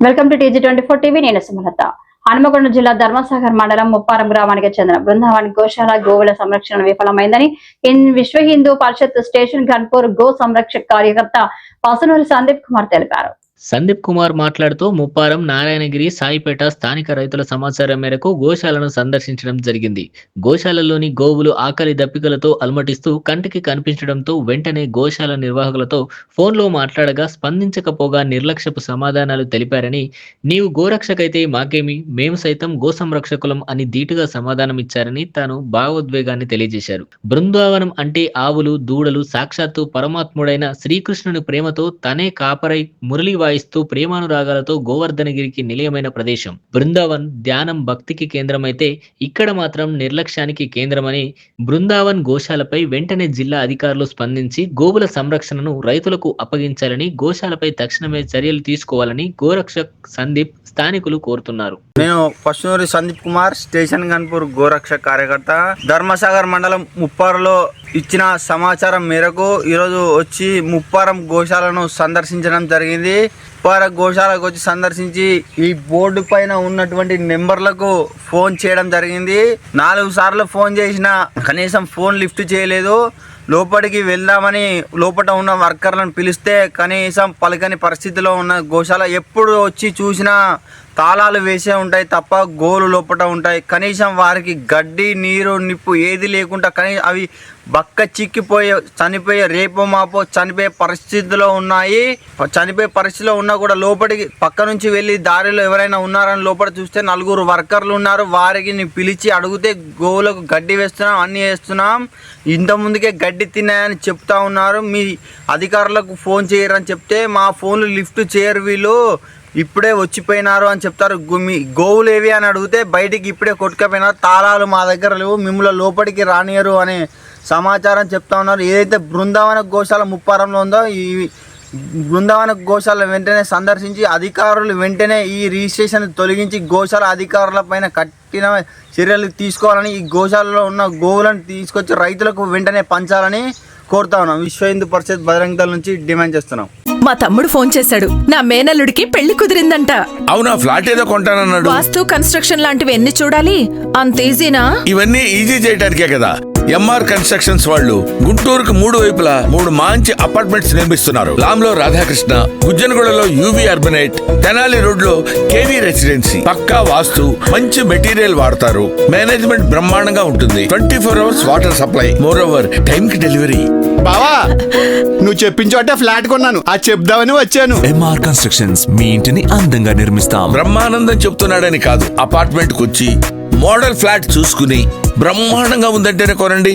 Welcome to TG24 TV. నేను సుమలత. హనుమకొండ జిల్లా ధర్మసాగర్ మండలం ముప్పారం గ్రామానికి చెందిన బృందావన్ గోశాల గోవుల సంరక్షణ విఫలమైందని విశ్వ హిందూ పరిషత్ స్టేషన్ గన్పూర్ గో సంరక్షక కార్యకర్త పసునూరి సందీప్ కుమార్ తెలిపారు. సందీప్ కుమార్ మాట్లాడుతూ ముప్పారం, నారాయణగిరి, సాయిపేట స్థానిక రైతుల సమాచారం మేరకు గోశాలను సందర్శించడం జరిగింది. గోశాలలోని గోవులు ఆకలి దప్పికలతో అలమటిస్తూ కంటికి కనిపించడంతో వెంటనే గోశాల నిర్వాహకులతో ఫోన్లో మాట్లాడగా స్పందించకపోగా నిర్లక్ష్యపు సమాధానాలు తెలిపారని, నీవు గోరక్షకైతే మాకేమి, మేము సైతం గో సంరక్షకులం అని ధీటుగా సమాధానం ఇచ్చారని తాను భావోద్వేగాన్ని తెలియజేశారు. బృందావనం అంటే ఆవులు, దూడలు సాక్షాత్తు పరమాత్ముడైన శ్రీకృష్ణుని ప్రేమతో తనే కాపరై మురళి వాయిస్తూ ప్రేమానురాగాలతో గోవర్ధనగిరికి నిలయమైన ప్రదేశం. బృందావన్ ధ్యానం భక్తికి కేంద్రమైతే ఇక్కడ మాత్రం నిర్లక్ష్యానికి కేంద్రమని, బృందావన్ గోశాలపై వెంటనే జిల్లా అధికారులు స్పందించి గోవుల సంరక్షణను రైతులకు అప్పగించాలని, గోశాలపై తక్షణమే చర్యలు తీసుకోవాలని గోరక్షక్ సందీప్ స్థానికులు కోరుతున్నారు. నేను పసునూరి సందీప్ కుమార్, స్టేషన్ గన్పూర్ గోరక్షక్ కార్యకర్త. ధర్మసాగర్ మండలం ముప్పారులో ఇచ్చిన సమాచారం మేరకు ఈరోజు వచ్చి ముప్పారం గోశాలను సందర్శించడం జరిగింది. ముప్పారం గోశాలకు వచ్చి సందర్శించి ఈ బోర్డు పైన ఉన్నటువంటి నెంబర్లకు ఫోన్ చేయడం జరిగింది. 4 సార్లు ఫోన్ చేసినా కనీసం ఫోన్ లిఫ్ట్ చేయలేదు. లోపలికి వెళ్దామని లోపల ఉన్న వర్కర్లను పిలిస్తే కనీసం పలకని పరిస్థితిలో ఉన్న గోశాల. ఎప్పుడు వచ్చి చూసినా తాళాలు వేసే ఉంటాయి తప్ప గోలు లోపల ఉంటాయి. కనీసం వారికి గడ్డి, నీరు, నిప్పు ఏది లేకుండా కనీసం అవి బక్క చిక్కిపోయే, చనిపోయే, రేపో మాపో చనిపోయే పరిస్థితిలో ఉన్నాయి. చనిపోయే పరిస్థితిలో ఉన్నా కూడా లోపలికి పక్క నుంచి వెళ్ళి దారిలో ఎవరైనా ఉన్నారని లోపల చూస్తే 4 వర్కర్లు ఉన్నారు. వారికి పిలిచి అడిగితే గోవులకు గడ్డి వేస్తున్నాం, అన్నీ వేస్తున్నాం, ఇంత ముందుకే గడ్డి తిన్నాయని చెప్తా ఉన్నారు. మీ అధికారులకు ఫోన్ చేయరని చెప్తే మా ఫోన్లు లిఫ్ట్ చేయరు, వీళ్ళు ఇప్పుడే వచ్చిపోయినారు అని చెప్తారు. మీ గోవులు ఏవి అని అడిగితే బయటికి ఇప్పుడే కొట్టుకపోయినారు, తాళాలు మా దగ్గర లేవు, మిమ్మల్ని లోపలికి రానియరు అనే సమాచారం చెప్తా ఉన్నారు. ఏదైతే బృందావన గోశాల ముప్పారంలో ఉందో ఈ బృందావన గోశాల వెంటనే సందర్శించి అధికారులు వెంటనే ఈ రిజిస్ట్రేషన్ తొలగించి గోశాల అధికారుల పైన కఠిన చర్యలు తీసుకోవాలని, ఈ గోశాలలో ఉన్న గోవులను తీసుకొచ్చి రైతులకు వెంటనే పంచాలని కోరుతా ఉన్నాం. విశ్వ హిందూ పరిషత్ బజరంగ దళ్ నుంచి డిమాండ్ చేస్తున్నాం. మా తమ్ముడు ఫోన్ చేశాడు, నా మేనల్లుడికి పెళ్లి కుదిరిందంట. అవునా? ఫ్లాట్ ఏదో కొంటానన్నాడు. వాస్తు, కన్స్ట్రక్షన్ లాంటివి ఎన్ని చూడాలి? అంత ఈజీనా? ఇవన్నీ ఈజీ చేయడానికే కదా ఎంఆర్ కన్స్ట్రక్షన్స్ వాళ్ళు గుంటూరుకు 3 వైపులా 3 మంచి అపార్ట్మెంట్స్ నిర్మిస్తున్నారు. లాంలో రాధాకృష్ణ, గుజ్జనగూడలో యువి అర్బనైట్, తెనాలి రోడ్ లో కేవీ రెసిడెన్సీ. పక్కా వాస్తు, మంచి మెటీరియల్ వాడతారు, మేనేజ్మెంట్ బ్రహ్మాండంగా ఉంటుంది, 24 hours water supply, moreover time కి డెలివరీ. బావా, నువ్వు చెప్పించోటే ఫ్లాట్ కొన్నాను, అది చెప్దామని వచ్చాను. ఎంఆర్ కన్స్ట్రక్షన్స్ మీ ఇంటిని అందంగా నిర్మిస్తాం. బ్రహ్మానందం చెప్తున్నాడని కాదు, అపార్ట్మెంట్ కు వచ్చి మోడల్ ఫ్లాట్ చూసుకుని బ్రహ్మాండంగా ఉందంటేనే కొనండి.